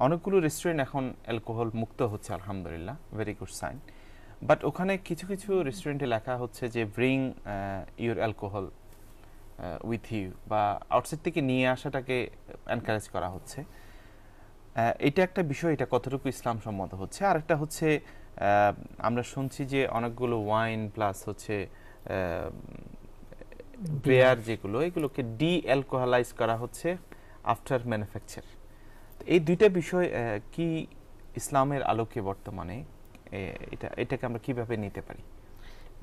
অনেকগুলো রেস্টুরেন্ট এখন অ্যালকোহল মুক্ত হচ্ছে আলহামদুলিল্লাহ, ভেরি গুড সাইন। বাট ওখানে কিছু কিছু রেস্টুরেন্টে লেখা হচ্ছে যে bring your alcohol with you, বা আউটসাইড থেকে নিয়ে আসাটাকে এনকারেজ করা হচ্ছে। এটা একটা বিষয়, এটা কতটুকু ইসলাম সম্মত হচ্ছে। আর একটা হচ্ছে আমরা শুনছি যে অনেকগুলো ওয়াইন প্লাস হচ্ছে বিয়ার যেগুলো, এগুলোকে ডি অ্যালকোহলাইজ করা হচ্ছে আফটার ম্যানুফ্যাকচার। এই দুইটা বিষয় কি ইসলামের আলোকে বর্তমানে এটাকে আমরা কিভাবে নিতে পারি?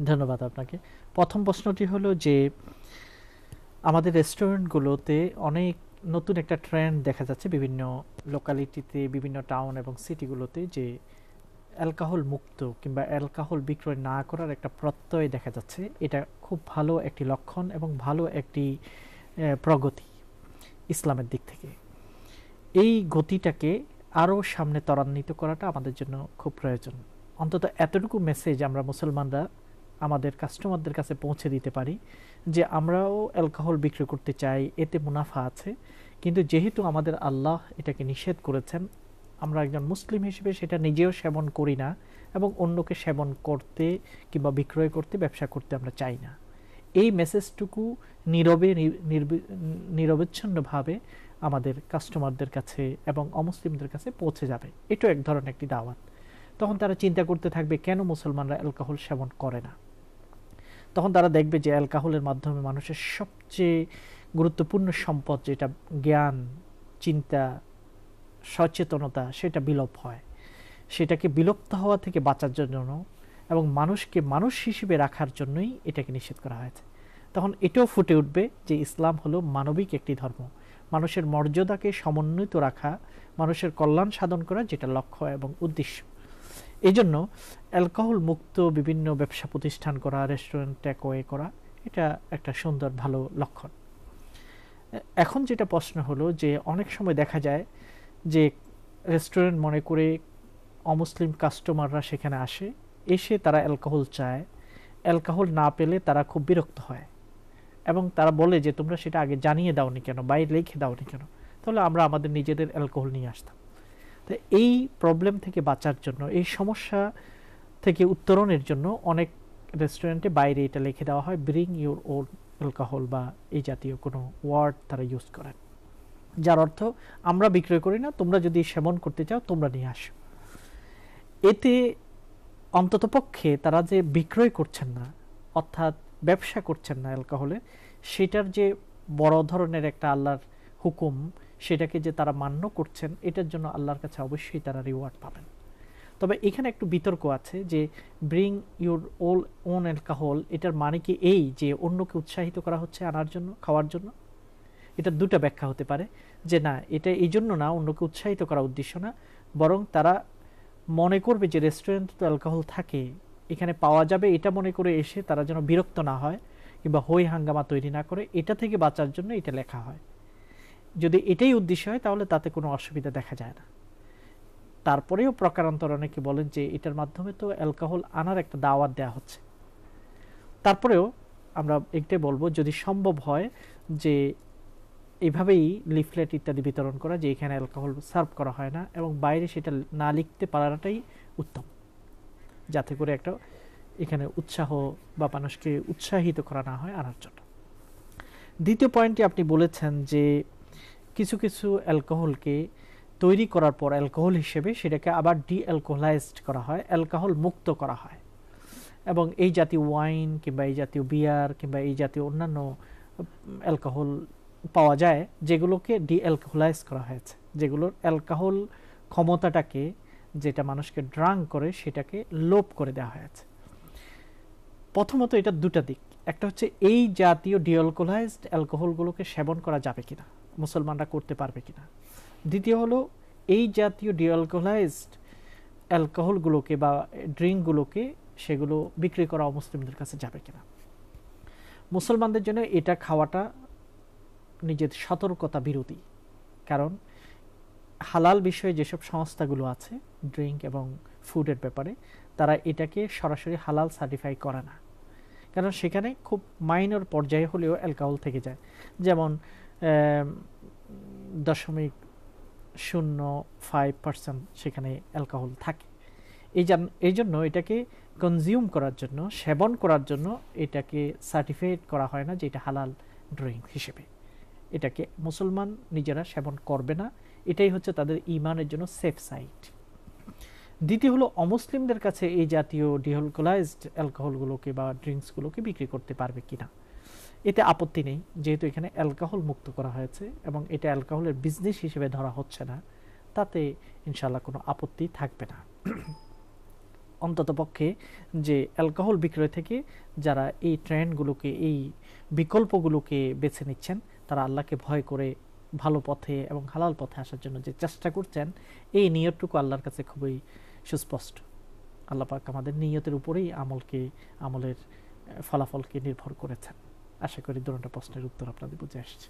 ধন্যবাদ আপনাকে। প্রথম প্রশ্নটি হলো যে আমাদের রেস্টুরেন্টগুলোতে অনেক নতুন একটা ট্রেন্ড দেখা যাচ্ছে বিভিন্ন লোকালিটিতে, বিভিন্ন টাউন এবং সিটিগুলোতে, যে অ্যালকোহল মুক্ত কিংবা অ্যালকোহল বিক্রয় না করার একটা প্রত্যয় দেখা যাচ্ছে। এটা খুব ভালো একটি লক্ষণ এবং ভালো একটি প্রগতি ইসলামের দিক থেকে। এই গতিটাকে আরও সামনে ত্বরান্বিত করাটা আমাদের জন্য খুব প্রয়োজন। অন্তত এতটুকু মেসেজ আমরা মুসলমানরা আমাদের কাস্টমারদের কাছে পৌঁছে দিতে পারি যে আমরাও অ্যালকোহল বিক্রি করতে চাই, এতে মুনাফা আছে, কিন্তু যেহেতু আমাদের আল্লাহ এটাকে নিষেধ করেছেন, আমরা একজন মুসলিম হিসেবে সেটা নিজেও সেবন করি না এবং অন্যকে সেবন করতে কিংবা বিক্রয় করতে, ব্যবসা করতে আমরা চাই না। এই মেসেজটুকু নিরবচ্ছিন্নভাবে আমাদের কাস্টমারদের কাছে এবং অমুসলিমদের কাছে পৌঁছে যাবে। এটাও এক ধরনের একটি দাওয়াত। তখন তারা চিন্তা করতে থাকবে কেন মুসলমানরা অ্যালকোহল সেবন করে না। তখন তারা দেখবে যে অ্যালকোহলের মাধ্যমে মানুষের সবচেয়ে গুরুত্বপূর্ণ সম্পদ, যেটা জ্ঞান, চিন্তা, সচেতনতা, সেটা বিলোপ হয়। সেটাকে বিলুপ্ত হওয়া থেকে বাঁচার জন্য এবং মানুষকে মানুষ হিসেবে রাখার জন্যই এটাকে নিষেধ করা হয়েছে। তখন এটাও ফুটে উঠবে যে ইসলাম হলো মানবিক একটি ধর্ম, মানুষের মর্যাদাকে সমন্বিত রাখা, মানুষের কল্যাণ সাধন করা, যেটা লক্ষ্য এবং উদ্দেশ্য। এই জন্য অ্যালকোহল মুক্ত বিভিন্ন ব্যবসা প্রতিষ্ঠান করা, রেস্টুরেন্ট টেকওয়ে করা, এটা একটা সুন্দর ভালো লক্ষণ। এখন যেটা প্রশ্ন হলো যে অনেক সময় দেখা যায় যে রেস্টুরেন্ট মনে করে অমুসলিম কাস্টমাররা সেখানে আসে, এসে তারা অ্যালকোহল চায়, অ্যালকোহল না পেলে তারা খুব বিরক্ত হয় এবং তারা বলে যে তোমরা সেটা আগে জানিয়ে দাওনি কেন, বাইরে লিখে দাওনি কেন, তাহলে আমরা আমাদের নিজেদের অ্যালকোহল নিয়ে আসতাম। তো এই প্রবলেম থেকে বাঁচার জন্য, এই সমস্যা থেকে উত্তরণের জন্য অনেক রেস্টুরেন্টে বাইরে এটা লিখে দেওয়া হয়, ব্রিং ইউর ওন অ্যালকোহল, বা এই জাতীয় কোনো ওয়ার্ড তারা ইউজ করেন, যার অর্থ আমরা বিক্রয় করি না, তোমরা যদি সেবন করতে চাও তোমরা নিয়ে আসো। এতে অন্ততপক্ষে তারা যে বিক্রয় করছেন না, অর্থাৎ ব্যবসা করছেন না অ্যালকোহলের, সেটার যে বড় ধরনের একটা আল্লাহর হুকুম, সেটাকে যে তারা মান্য করছেন, এটার জন্য আল্লাহর কাছে অবশ্যই তারা রিওয়ার্ড পাবেন। তবে এখানে একটু বিতর্ক আছে যে ব্রিং ইউর ওন অ্যালকোহল, এটার মানে কি এই যে অন্যকে উৎসাহিত করা হচ্ছে আনার জন্য, খাওয়ার জন্য? এটা দুটো ব্যাখ্যা হতে পারে, যে না, এটা এই জন্য না, অন্যকে উৎসাহিত করা উদ্দেশ্য না, বরং তারা মনে করবে যে রেস্টুরেন্ট তো অ্যালকোহল থাকে, এখানে পাওয়া যাবে, এটা মনে করে এসে তারা যেন বিরক্ত না হয় কিংবা হই হাঙ্গামা তৈরি না করে, এটা থেকে বাঁচার জন্য এটা লেখা হয়। যদি এটাই উদ্দেশ্য হয় তাহলে তাতে কোনো অসুবিধা দেখা যায় না। তারপরেও প্রকারান্তর অনেকে বলেন যে এটার মাধ্যমে তো অ্যালকোহল আনার একটা দাওয়াত দেওয়া হচ্ছে। তারপরেও আমরা একটাই বলবো, যদি সম্ভব হয় যে এইভাবেই লিফলেট ইত্যাদি বিতরণ করা, যে এখানে অ্যালকোহল সার্ভ করা হয় না, এবং বাইরে সেটা না লিখতে পারাটাই উত্তম, যাতে করে একটা এখানে উৎসাহ বা মানুষকে উৎসাহিত করা না হয় আনার জন্য। দ্বিতীয় পয়েন্টটি আপনি বলেছেন যে কিছু কিছু অ্যালকোহলকে তৈরি করার পর অ্যালকোহল হিসেবে সেটাকে আবার ডি অ্যালকোহলাইজড করা হয়, অ্যালকোহল মুক্ত করা হয়, এবং এই জাতীয় ওয়াইন কিংবা এই জাতীয় বিয়ার কিংবা এই জাতীয় অন্যান্য অ্যালকোহল পাওয়া যায় যেগুলোকে ডি অ্যালকোহলাইজ করা হয়েছে, যেগুলোর অ্যালকোহল ক্ষমতাটাকে, যেটা মানুষকে ড্রাঙ্ক করে, সেটাকে লোপ করে দেওয়া হয়েছে। প্রথমত এটা দুটা দিক, একটা হচ্ছে এই জাতীয় ডি অ্যালকোহলাইজড অ্যালকোহলগুলোকে সেবন করা যাবে কিনা, মুসলমানরা করতে পারবে কিনা। দ্বিতীয় হলো এই জাতীয় ডি অ্যালকোহলাইজড অ্যালকোহলগুলোকে বা ড্রিঙ্কগুলোকে সেগুলো বিক্রি করা অমুসলিমদের কাছে যাবে কিনা। মুসলমানদের জন্য এটা খাওয়াটা নিজের সতর্কতা বিরোধী, কারণ হালাল বিষয়ে যেসব সংস্থাগুলো আছে ড্রিঙ্ক এবং ফুডের ব্যাপারে, তারা এটাকে সরাসরি হালাল সার্টিফাই করে না, কারণ সেখানে খুব মাইনর পর্যায়ে হলেও অ্যালকোহল থেকে যায়, যেমন 0.1 0.05% সেখানে অ্যালকোহল থাকে। এই জন্য এটাকে কনজিউম করার জন্য, সেবন করার জন্য এটাকে সার্টিফাইড করা হয় না যে এটা হালাল ড্রিঙ্ক হিসেবে। এটাকে মুসলমান নিজেরা সেবন করবে না, এটাই হচ্ছে তাদের ঈমানের জন্য সেফ সাইড। দ্বিতীয় হলো অমুসলিমদের কাছে এই জাতীয় ডিঅ্যালকোহলাইজড অ্যালকোহলগুলোকে বা ড্রিঙ্কসগুলোকে বিক্রি করতে পারবে কিনা, এতে আপত্তি নেই, যেহেতু এখানে অ্যালকোহল মুক্ত করা হয়েছে এবং এটা অ্যালকোহলের বিজনেস হিসেবে ধরা হচ্ছে না, তাতে ইনশাআল্লাহ কোনো আপত্তি থাকবে না। অন্ততপক্ষে যে অ্যালকোহল বিক্রয় থেকে যারা এই ট্রেন্ডগুলোকে, এই বিকল্পগুলোকে বেছে নিচ্ছেন, তারা আল্লাহকে ভয় করে ভালো পথে এবং হালাল পথে আসার জন্য যে চেষ্টা করছেন, এই নিয়তটুকু আল্লাহর কাছে খুবই সুস্পষ্ট। আল্লাহ পাক আমাদের নিয়তের উপরেই আমলের ফলাফলকে নির্ভর করেছেন। আশা করি দুটো প্রশ্নের উত্তর আপনাদের বুঝে আসছে।